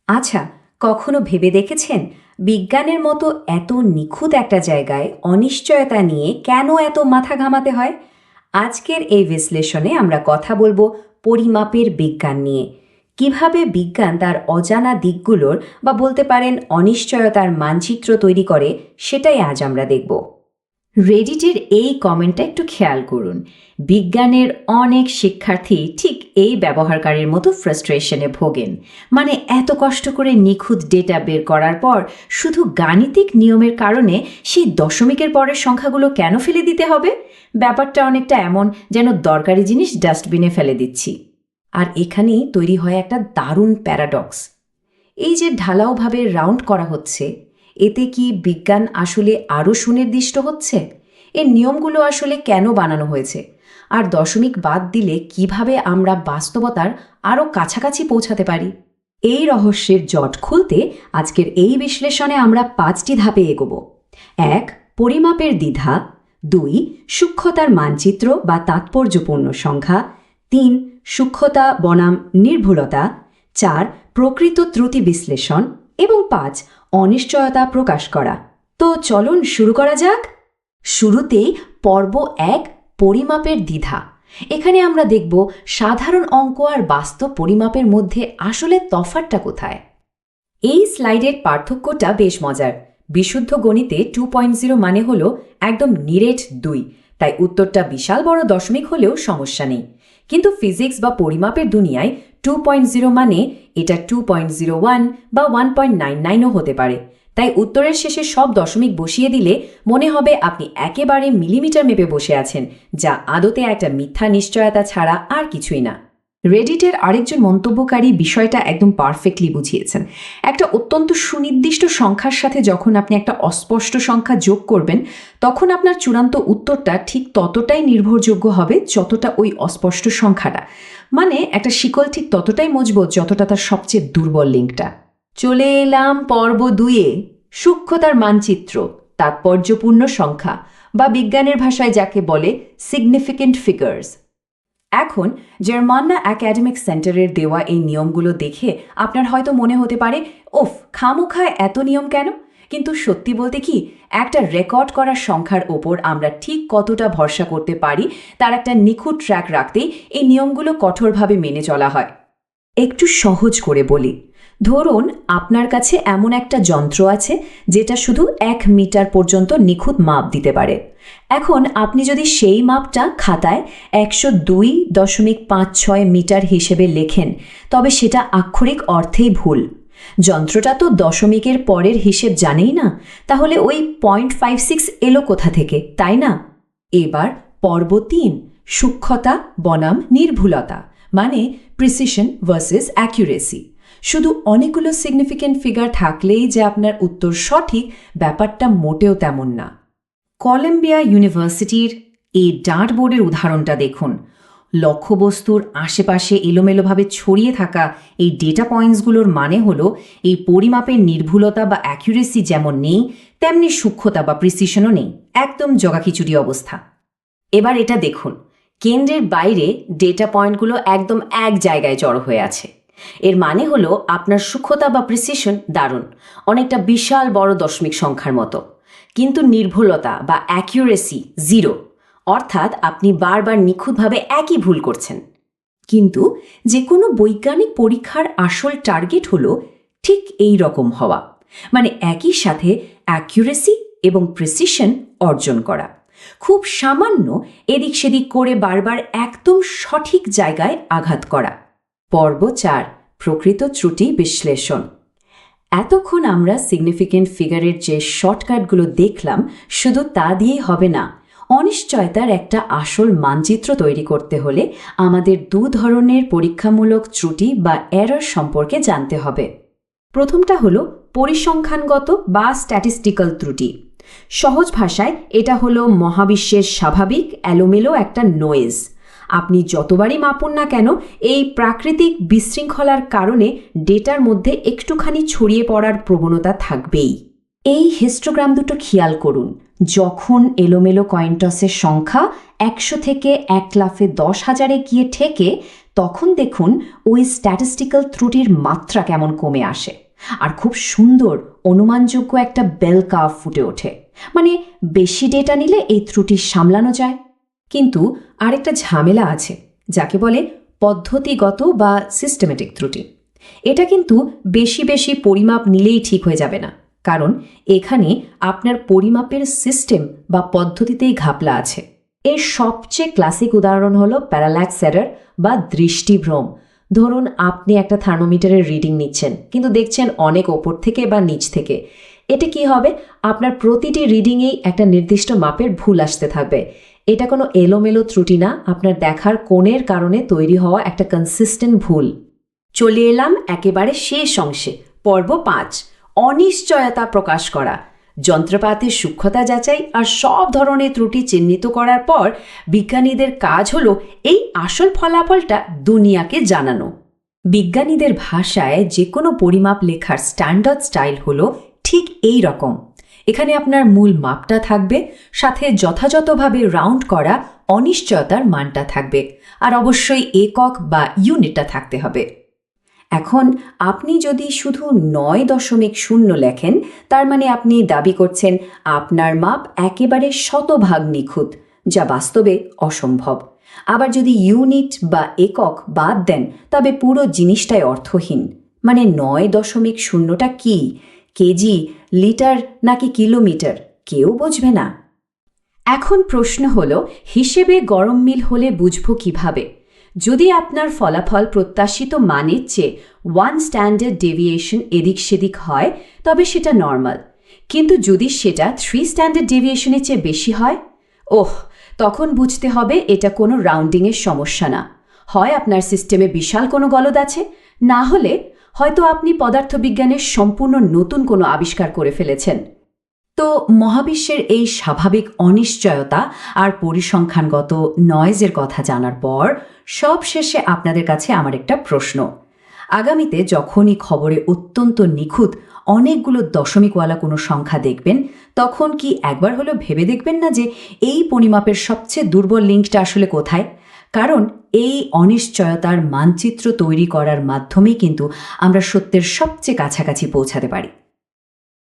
আচ্ছা, কখনো ভেবে দেখেছেন বিজ্ঞানের মতো এত নিখুঁত একটা জায়গায় অনিশ্চয়তা নিয়ে কেন এত মাথা ঘামাতে হয়? আজকের এই বিশ্লেষণে আমরা কথা বলবো পরিমাপের বিজ্ঞান নিয়ে। কিভাবে বিজ্ঞান তার অজানা দিকগুলোর বা বলতে পারেন অনিশ্চয়তার মানচিত্র তৈরি করে, সেটাই আজ আমরা দেখব। রেডিটের এই কমেন্টটা একটু খেয়াল করুন। বিজ্ঞানের অনেক শিক্ষার্থী ঠিক এই ব্যবহারকারীর মতো ফ্রাস্ট্রেশনে ভোগেন। মানে এত কষ্ট করে নিখুঁত ডেটা বের করার পর শুধু গাণিতিক নিয়মের কারণে সেই দশমিকের পরের সংখ্যাগুলো কেন ফেলে দিতে হবে? ব্যাপারটা অনেকটা এমন যেন দরকারি জিনিস ডাস্টবিনে ফেলে দিচ্ছি। আর এখানেই তৈরি হয় একটা দারুণ প্যারাডক্স। এই যে ঢালাওভাবে রাউন্ড করা হচ্ছে, এতে কি বিজ্ঞান আসলে আরও সুনির্দিষ্ট হচ্ছে? এর নিয়মগুলো আসলে কেন বানানো হয়েছে? আর দশমিক বাদ দিলে কিভাবে আমরা বাস্তবতার আরও কাছাকাছি পৌঁছাতে পারি? এই রহস্যের জট খুলতে আজকের এই বিশ্লেষণে আমরা 5টি ধাপে এগোব। 1. পরিমাপের দ্বিধা। 2. সূক্ষ্মতার মানচিত্র বা তাৎপর্যপূর্ণ সংখ্যা। 3. সূক্ষ্মতা বনাম নির্ভুলতা। 4. প্রকৃত ত্রুটি বিশ্লেষণ। এবং 5. অনিশ্চয়তা প্রকাশ করা। তো চলুন শুরু করা যাক। শুরুতেই পর্ব 1, পরিমাপের দ্বিধা। এখানে আমরা দেখব সাধারণ অঙ্ক আর বাস্তব পরিমাপের মধ্যে আসলে তফাৎটা কোথায়। এই স্লাইডের পার্থক্যটা বেশ মজার। বিশুদ্ধ গণিতে 2.0 মানে হলো একদম নিরেট 2, তাই উত্তরটা বিশাল বড় দশমিক হলেও সমস্যা নেই। কিন্তু ফিজিক্স বা পরিমাপের দুনিয়ায় 2.0 মানে এটা 2.01 বা 1.99ও হতে পারে। তাই উত্তরের শেষে সব দশমিক বসিয়ে দিলে মনে হবে আপনি একেবারে মিলিমিটার মেপে বসে আছেন, যা আদতে একটা মিথ্যা নিশ্চয়তা ছাড়া আর কিছুই না। রেডিটের আরেকজন মন্তব্যকারী বিষয়টা একদম পারফেক্টলি বুঝিয়েছেন। একটা অত্যন্ত সুনির্দিষ্ট সংখ্যার সাথে যখন আপনি একটা অস্পষ্ট সংখ্যা যোগ করবেন, তখন আপনার চূড়ান্ত উত্তরটা ঠিক ততটাই নির্ভরযোগ্য হবে যতটা ওই অস্পষ্ট সংখ্যাটা। মানে একটা শিকল ঠিক ততটাই মজবুত যতটা তার সবচেয়ে দুর্বল লিঙ্কটা। চলে এলাম পর্ব 2-এ, সূক্ষ্মতার মানচিত্র, তাৎপর্যপূর্ণ সংখ্যা বা বিজ্ঞানের ভাষায় যাকে বলে সিগনিফিকেন্ট ফিগার্স। এখন জার্মানা একাডেমিক সেন্টারের দেওয়া এই নিয়মগুলো দেখে আপনার হয়তো মনে হতে পারে, ওফ, খামোখায় এত নিয়ম কেন? কিন্তু সত্যি বলতে কি, একটা রেকর্ড করা সংখ্যার ওপর আমরা ঠিক কতটা ভরসা করতে পারি তার একটা নিখুঁত ট্র্যাক রাখতেই এই নিয়মগুলো কঠোরভাবে মেনে চলা হয়। একটু সহজ করে বলি, ধরুন আপনার কাছে এমন একটা যন্ত্র আছে যেটা শুধু 1 মিটার পর্যন্ত নিখুঁত মাপ দিতে পারে। এখন আপনি যদি সেই মাপটা খাতায় 102.56 মিটার হিসেবে লেখেন, তবে সেটা আক্ষরিক অর্থেই ভুল। যন্ত্রটা তো দশমিকের পরের হিসেব জানেই না, তাহলে ওই 0.56 এলো কোথা থেকে, তাই না? এবার পর্ব 3, সূক্ষ্মতা বনাম নির্ভুলতা, মানে প্রিসিশন ভার্সেস অ্যাকুরেসি। শুধু অনেকগুলো সিগনিফিকেন্ট ফিগার থাকলেই যে আপনার উত্তর সঠিক, ব্যাপারটা মোটেও তেমন না। কলম্বিয়া ইউনিভার্সিটির এই ডার্টবোর্ডের উদাহরণটা দেখুন। লক্ষ্যবস্তুর আশেপাশে এলোমেলোভাবে ছড়িয়ে থাকা এই ডেটা পয়েন্টসগুলোর মানে হলো এই পরিমাপের নির্ভুলতা বা অ্যাকুরেসি যেমন নেই, তেমনি সূক্ষ্মতা বা প্রিসিশনও নেই। একদম জগাখিচুড়ি অবস্থা। এবার এটা দেখুন, কেন্দ্রের বাইরে ডেটা পয়েন্টগুলো একদম এক জায়গায় জড়ো হয়ে আছে। এর মানে হলো আপনার সূক্ষ্মতা বা প্রিসিশন দারুণ, অনেকটা বিশাল বড় দশমিক সংখ্যার মতো। কিন্তু নির্ভুলতা বা অ্যাকুরেসি 0, অর্থাৎ আপনি বারবার নিখুঁতভাবে একই ভুল করছেন। কিন্তু যে কোনো বৈজ্ঞানিক পরীক্ষার আসল টার্গেট হলো ঠিক এই রকম হওয়া, মানে একই সাথে অ্যাকুরেসি এবং প্রিসিশন অর্জন করা। খুব সামান্য এদিক সেদিক করে বারবার একদম সঠিক জায়গায় আঘাত করা। পর্ব 4, প্রকৃত ত্রুটি বিশ্লেষণ। এতক্ষণ আমরা সিগনিফিকেন্ট ফিগারের যে শর্টকাটগুলো দেখলাম, শুধু তা দিয়েই হবে না। অনিশ্চয়তার একটা আসল মানচিত্র তৈরি করতে হলে আমাদের 2 ধরনের পরীক্ষামূলক ত্রুটি বা এরর সম্পর্কে জানতে হবে। প্রথমটা হলো পরিসংখ্যানগত বা স্ট্যাটিস্টিক্যাল ত্রুটি। সহজ ভাষায় এটা হলো মহাবিশ্বের স্বাভাবিক এলোমেলো একটা নয়েজ। আপনি যতবারই মাপুন না কেন, এই প্রাকৃতিক বিশৃঙ্খলার কারণে ডেটার মধ্যে একটুখানি ছড়িয়ে পড়ার প্রবণতা থাকবেই। এই হিস্টোগ্রাম দুটো খেয়াল করুন। যখন এলোমেলো কয়েন টসের সংখ্যা 100 থেকে 1 লাফে 10,000-এ গিয়ে ঠেকে, তখন দেখুন ওই স্ট্যাটিস্টিক্যাল ত্রুটির মাত্রা কেমন কমে আসে আর খুব সুন্দর অনুমানযোগ্য একটা বেল কার্ভ ফুটে ওঠে। মানে বেশি ডেটা নিলে এই ত্রুটি সামলানো যায়। কিন্তু আরেকটা ঝামেলা আছে, যাকে বলে পদ্ধতিগত বা সিস্টেমেটিক ত্রুটি। এটা কিন্তু বেশি বেশি পরিমাপ নিলেই ঠিক হয়ে যাবে না, কারণ এখানে আপনার পরিমাপের সিস্টেম বা পদ্ধতিতেই ঘাপলা আছে। এর সবচেয়ে ক্লাসিক উদাহরণ হলো প্যারাল্যাক্স এরর বা দৃষ্টিভ্রম। ধরুন আপনি একটা থার্মোমিটারের রিডিং নিচ্ছেন, কিন্তু দেখছেন অনেক ওপর থেকে বা নিচ থেকে। এতে কি হবে? আপনার প্রতিটি রিডিংয়েই একটা নির্দিষ্ট মাপের ভুল আসতে থাকবে। এটা কোনো এলোমেলো ত্রুটি না, আপনার দেখার কোণের কারণে তৈরি হওয়া একটা কনসিস্টেন্ট ভুল। চলে এলাম একেবারে শেষ অংশে, পর্ব 5, অনিশ্চয়তা প্রকাশ করা। যন্ত্রপাতির সূক্ষ্মতা যাচাই আর সব ধরনের ত্রুটি চিহ্নিত করার পর বিজ্ঞানীদের কাজ হলো এই আসল ফলাফলটা দুনিয়াকে জানানো। বিজ্ঞানীদের ভাষায় যে কোনো পরিমাপ লেখার স্ট্যান্ডার্ড স্টাইল হলো ঠিক এই রকম। এখানে আপনার মূল মাপটা থাকবে, সাথে যথাযথভাবে রাউন্ড করা অনিশ্চয়তার মানটা থাকবে, আর অবশ্যই একক বা ইউনিটটা থাকতে হবে। এখন আপনি যদি শুধু 9.0 লেখেন, তার মানে আপনি দাবি করছেন আপনার মাপ একেবারে শতভাগ নিখুঁত, যা বাস্তবে অসম্ভব। আবার যদি ইউনিট বা একক বাদ দেন, তবে পুরো জিনিসটাই অর্থহীন। মানে 9.0টা কি? কেজি, লিটার নাকি কিলোমিটার? কেউ বুঝবে না। এখন প্রশ্ন হলো, হিসেবে গরম মিল হলে বুঝব কিভাবে? যদি আপনার ফলাফল প্রত্যাশিত মানের চেয়ে 1 স্ট্যান্ডার্ড ডেভিয়েশন এদিক সেদিক হয়, তবে সেটা নর্মাল। কিন্তু যদি সেটা 3 স্ট্যান্ডার্ড ডেভিয়েশনের চেয়ে বেশি হয়, তখন বুঝতে হবে এটা কোনো রাউন্ডিংয়ের সমস্যা না। হয় আপনার সিস্টেমে বিশাল কোনো গলদ আছে, না হলে হয়তো আপনি পদার্থবিজ্ঞানের সম্পূর্ণ নতুন কোনো আবিষ্কার করে ফেলেছেন। তো মহাবিশ্বের এই স্বাভাবিক অনিশ্চয়তা আর পরিসংখ্যানগত নয়েজের কথা জানার পর সবশেষে আপনাদের কাছে আমার একটা প্রশ্ন। আগামীতে যখনই খবরে অত্যন্ত নিখুঁত অনেকগুলো দশমিকওয়ালা কোনো সংখ্যা দেখবেন, তখন কি একবার হলেও ভেবে দেখবেন না যে এই পরিমাপের সবচেয়ে দুর্বল লিঙ্কটা আসলে কোথায়? কারণ এই অনিশ্চয়তার মানচিত্র তৈরি করার মাধ্যমেই কিন্তু আমরা সত্যের সবচেয়ে কাছাকাছি পৌঁছাতে পারি।